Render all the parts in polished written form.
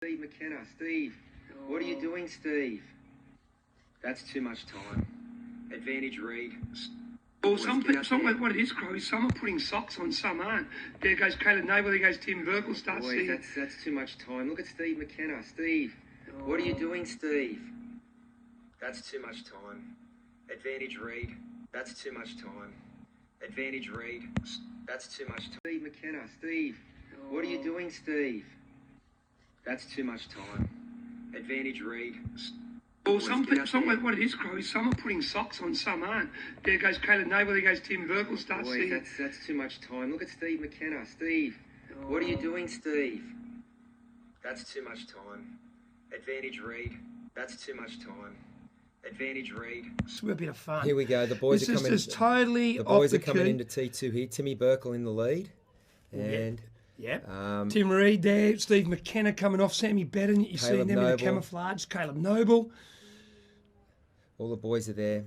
Steve McKenna. Steve, what are you doing, Steve? That's too much time. Advantage read. Well, what it is, Crow, is some are putting socks on, some aren't. There goes Caleb Noble, there goes Tim Burkle, starts Boys, that's too much time. Look at Steve McKenna. Steve, what are you doing, Steve? That's too much time. Advantage read. That's too much time. Advantage read. That's too much time. Steve McKenna. Steve, what are you doing, Steve? That's too much time. Advantage read. Well, what it is, Crow, is some are putting socks on, some aren't. There goes Caleb Noble, there goes Tim Burkle, starts Boys, that's too much time. Look at Steve McKenna. Steve, what are you doing, Steve? That's too much time. Advantage read. That's too much time. Advantage read. It's a bit of fun. Here we go. The boys are coming. Just totally the boys off are coming into T2 here. Timmy Burkle in the lead, and Yep. Tim Reed there, Steve McKenna coming off, Sammy Bedden, you see them in the Noble. camouflage, Caleb Noble. all the boys are there.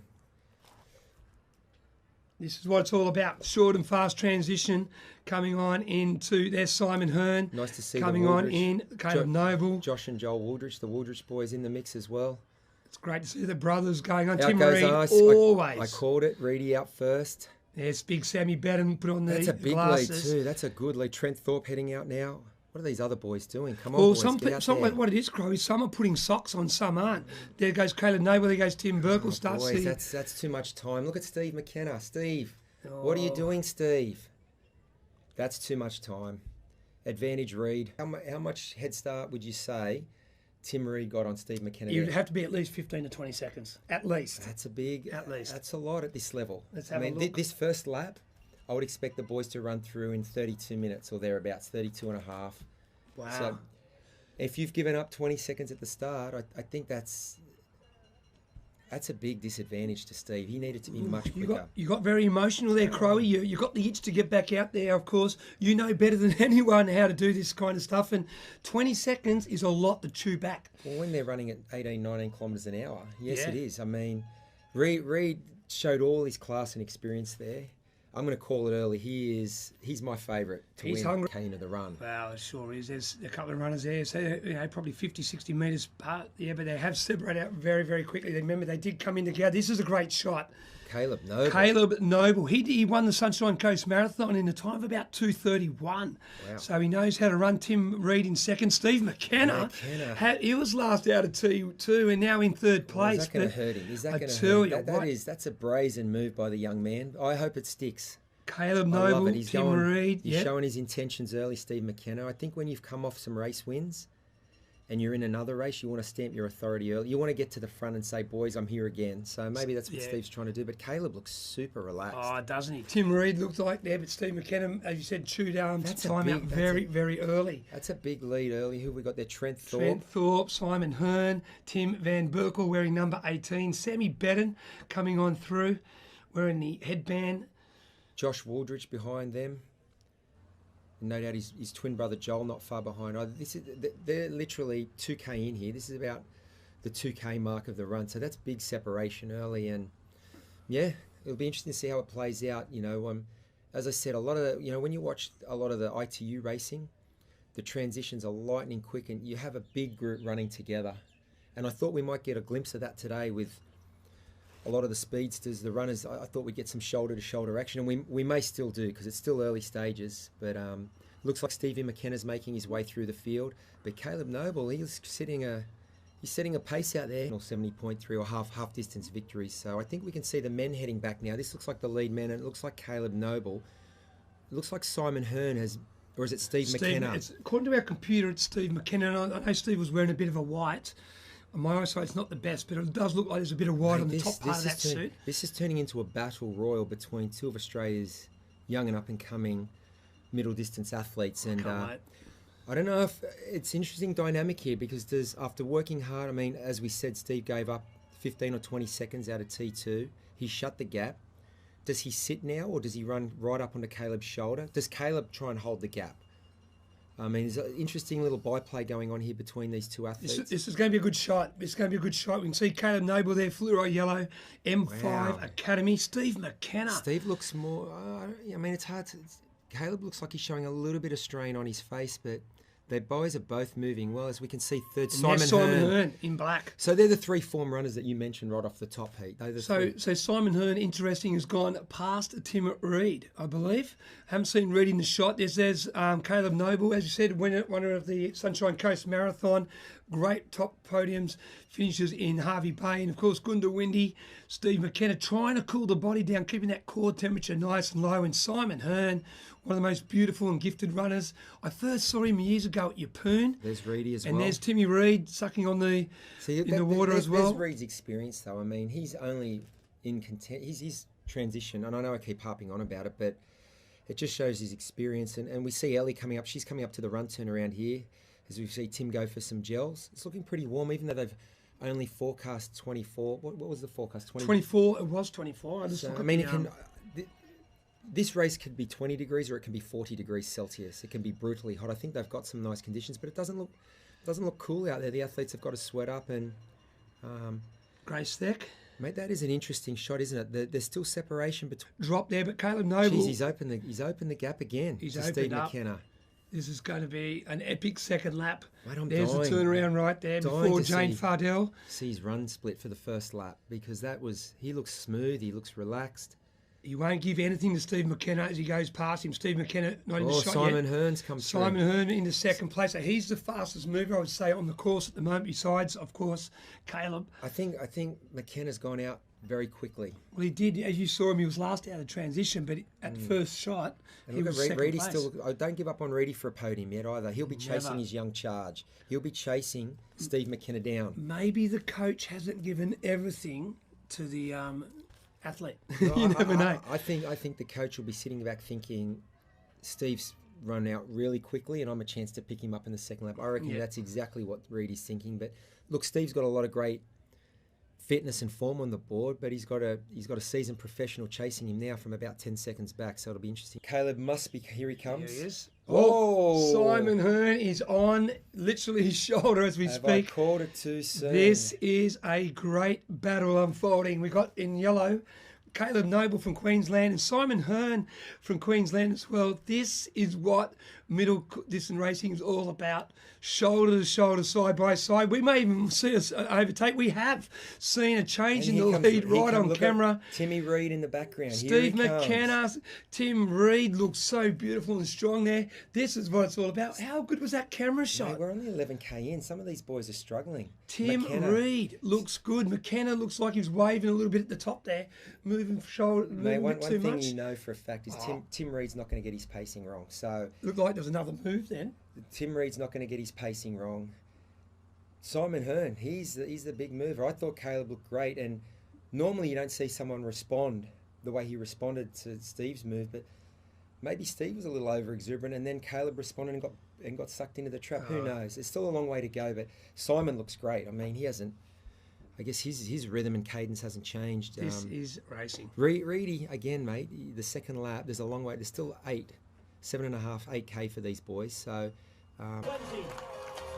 This is what it's all about, short and fast transition coming on into, there's Simon Hearn. Nice to see coming the on Wooldridge. in, Caleb Noble. Josh and Joel Wooldridge, the Wooldridge boys in the mix as well. It's great to see the brothers going on. Out Tim goes Reed, Ice. always. I called it. Reedy out first. There's big Sammy Bedden, put on the That's a big glasses. lead too. That's a good lead. Trent Thorpe heading out now. What are these other boys doing? Come on, Well, boys, get out there. what it is, Crow, is some are putting socks on, some aren't. There goes Caleb Noble, there goes Tim Burkle, starts Boys, the... that's too much time. Look at Steve McKenna. Steve, what are you doing, Steve? That's too much time. Advantage Reed. How much head start would you say Tim Reed got on Steve McKenna? You'd have to be at least 15 to 20 seconds, at least. That's a big... At least. That's a lot at this level. Let's have a look. This first lap, I would expect the boys to run through in 32 minutes or thereabouts, 32 and a half. Wow. So if you've given up 20 seconds at the start, I think that's a big disadvantage to Steve. He needed to be much quicker. You got very emotional there, Crowy. You got the itch to get back out there, of course. You know better than anyone how to do this kind of stuff, and 20 seconds is a lot to chew back. Well, when they're running at 18, 19 kilometres an hour, yes, Yeah. it is. I mean, Reed showed all his class and experience there. I'm going to call it early. He's my favourite to He's win hungry. Cane of the run. Wow, it sure is. There's a couple of runners there, so probably 50, 60 metres apart. Yeah, but they have separated out very, very quickly. Remember, they did come in together. This is a great shot. Caleb Noble. He won the Sunshine Coast Marathon in a time of about 2:31. Wow. So he knows how to run. Tim Reed in second. Steve McKenna. He was last out of T2 and now in third place. Is that going to hurt him? Is that going to hurt him? That's a brazen move by the young man. I hope it sticks. Caleb I love Noble, it. Tim Reed. He's showing his intentions early, Steve McKenna. I think when you've come off some race wins and you're in another race, you want to stamp your authority early. You want to get to the front and say, boys, I'm here again. So maybe that's what Steve's trying to do. But Caleb looks super relaxed. Oh, doesn't he? Tim Reed looked like there, but Steve McKenna, as you said, chewed time out very, very early. That's a big lead early. Who have we got there? Trent Thorpe, Simon Hearn, Tim Van Berkel wearing number 18, Sammy Bedden coming on through wearing the headband. Josh Wooldridge behind them. No doubt his twin brother Joel not far behind. They're literally 2K in here. This is about the 2K mark of the run. So that's big separation early. And yeah, it'll be interesting to see how it plays out. As I said, a lot of when you watch a lot of the ITU racing, the transitions are lightning quick and you have a big group running together. And I thought we might get a glimpse of that today with a lot of the speedsters, the runners. I thought we'd get some shoulder-to-shoulder action, and we may still do because it's still early stages. But looks like Stevie McKenna's making his way through the field. But Caleb Noble, he's setting a pace out there. 70.3 or half distance victories. So I think we can see the men heading back now. This looks like the lead men, and it looks like Caleb Noble. It looks like Simon Hearn has, or is it Steve McKenna? According to our computer, it's Steve McKenna. And I know Steve was wearing a bit of a white. My eyesight's not the best, but it does look like there's a bit of white on the top part of that suit. This is turning into a battle royal between two of Australia's young and up-and-coming middle-distance athletes. And I don't know if it's interesting dynamic here because after working hard, I mean, as we said, Steve gave up 15 or 20 seconds out of T2. He shut the gap. Does he sit now or does he run right up onto Caleb's shoulder? Does Caleb try and hold the gap? I mean, there's an interesting little byplay going on here between these two athletes. This is going to be a good shot. It's going to be a good shot. We can see Caleb Noble there, fluoro yellow, M5 Academy. Steve McKenna. Steve looks more... I mean, it's hard to... Caleb looks like he's showing a little bit of strain on his face, but Their boys are both moving well, as we can see. Third, And there's Simon Hearn in black. So they're the three form runners that you mentioned right off the top, Pete. So Simon Hearn, interesting, has gone past Tim Reed, I believe. Haven't seen Reed in the shot. There's Caleb Noble, as you said, winner of the Sunshine Coast Marathon. Great top podiums, finishes in Harvey Bay. And, of course, Gunda Windy, Steve McKenna, trying to cool the body down, keeping that core temperature nice and low. And Simon Hearn, one of the most beautiful and gifted runners. I first saw him years ago at Yeppoon. There's Reedy as well. And there's Timmy Reed sucking on the the water as well. There's Reed's experience, though. I mean, he's only in content. His transition, and I know I keep harping on about it, but it just shows his experience. And we see Ellie coming up. She's coming up to the run turn around here, as we see Tim go for some gels. It's looking pretty warm, even though they've only forecast 24. What was the forecast? 24. It was 24. This race could be 20 degrees or it can be 40 degrees Celsius. It can be brutally hot. I think they've got some nice conditions, but it doesn't look cool out there. The athletes have got to sweat up and. Grace Steck. Mate, that is an interesting shot, isn't it? There's still separation between. Drop there, but Caleb Noble. Jeez, he's opened the gap again. He's to opened Steve up. McKenna. This is going to be an epic second lap. Mate, There's the turnaround right there before Jane Fardell. See his run split for the first lap, because he looks smooth, he looks relaxed. He won't give anything to Steve McKenna as he goes past him. Steve McKenna not in the shot Simon yet. Hearn's come through. Simon Hearn into second place. So he's the fastest mover, I would say, on the course at the moment, besides, of course, Caleb. I think McKenna's gone out very quickly. Well, he did. As you saw him, he was last out of transition, but at first shot, he was second place. Don't give up on Reedy for a podium yet either. He'll be chasing his young charge. He'll be chasing Steve McKenna down. Maybe the coach hasn't given everything to the athlete. You never know. I think the coach will be sitting back thinking, Steve's run out really quickly and I'm a chance to pick him up in the second lap. I reckon that's exactly what Reedy's thinking. But look, Steve's got a lot of great fitness and form on the board, but he's got a seasoned professional chasing him now from about 10 seconds back, so it'll be interesting. Caleb must be, here he comes. Here he is. Oh! Simon Hearn is on literally his shoulder as we speak. I called it too soon? This is a great battle unfolding. We got in yellow Caleb Noble from Queensland and Simon Hearn from Queensland as well. This is what middle distance racing is all about. Shoulder to shoulder, side by side. We may even see us overtake. We have seen a change in the lead right on camera. Timmy Reed in the background. Steve McKenna, Tim Reed looks so beautiful and strong there. This is what it's all about. How good was that camera shot? Mate, we're only 11k in. Some of these boys are struggling. Tim Reed looks good. McKenna looks like he's waving a little bit at the top there, moving shoulder a little bit too much. One thing you know for a fact is Tim Reed's not going to get his pacing wrong. So looked like there was another move then. Tim Reed's not going to get his pacing wrong. Simon Hearn, he's the big mover. I thought Caleb looked great, and normally you don't see someone respond the way he responded to Steve's move, but maybe Steve was a little over exuberant, and then Caleb responded and got sucked into the trap. Who knows? There's still a long way to go, but Simon looks great. I mean, he hasn't. I guess his rhythm and cadence hasn't changed. This is racing. Reedy again, mate. The second lap, there's a long way. There's still 7.5, 8k for these boys. So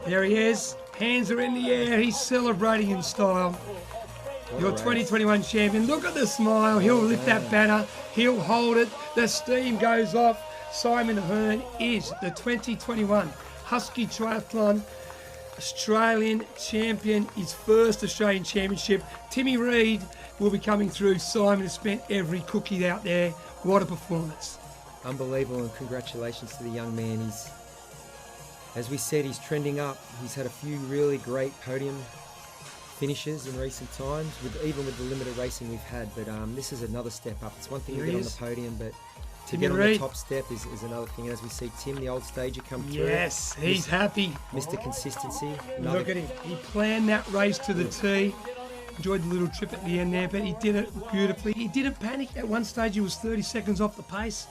there he is. Hands are in the air. He's celebrating in style. Your 2021 champion. Look at the smile. He'll lift that banner. He'll hold it. The steam goes off. Simon Hearn is the 2021 Huskey Triathlon Australian champion. His first Australian championship. Timmy Reed will be coming through. Simon has spent every cookie out there. What a performance. Unbelievable, and congratulations to the young man. As we said, he's trending up. He's had a few really great podium finishes in recent times, even with the limited racing we've had. But this is another step up. It's one thing to get on the podium, but to get on the top step is another thing. And as we see Tim, the old stager, come through. Yes, he's happy. Mr. Consistency. Look at him. He planned that race to the T. Enjoyed the little trip at the end there, but he did it beautifully. He didn't panic. At one stage, he was 30 seconds off the pace,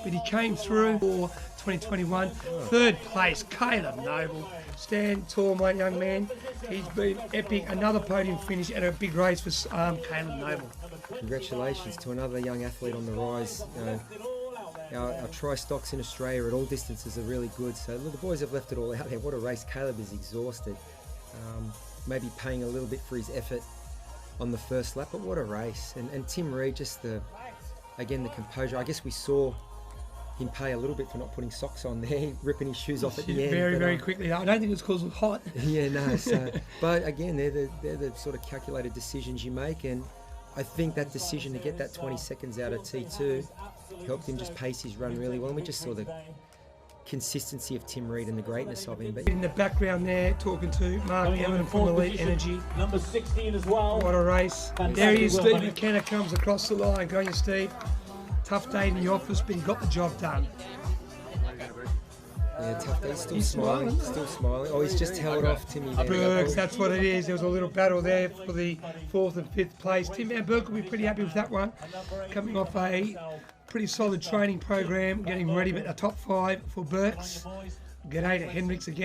but he came through for 2021. Third place, Caleb Noble. Stand tall, my young man. He's been epic. Another podium finish at a big race for Caleb Noble. Congratulations to another young athlete on the rise. Our tri-stocks in Australia at all distances are really good. So look, the boys have left it all out there. What a race. Caleb is exhausted. Maybe paying a little bit for his effort on the first lap, but what a race. And Tim Reed, just the composure. I guess we saw him pay a little bit for not putting socks on there, ripping his shoes off at the end. Very quickly. I don't think it's because it was hot. Yeah, no. So, but again, they're the sort of calculated decisions you make, and I think that decision to get that 20 seconds out of T2 helped him just pace his run really well. And we just saw the consistency of Tim Reed and the greatness of him. But in the background there, talking to Mark Emmett from Elite Energy. Number 16 as well. What a race. There he is, Steve McKenna comes across the line. Go on, you, Steve. Tough day in the office, but he got the job done. Yeah, tough day. Still smiling. Still smiling. Oh, he's just held off Timmy there. Burks, that's what it is. There was a little battle there for the 4th and 5th place. Tim Van Burke will be pretty happy with that one. Coming off a pretty solid training program, getting ready, but a top 5 for Burks. G'day to Hendricks again.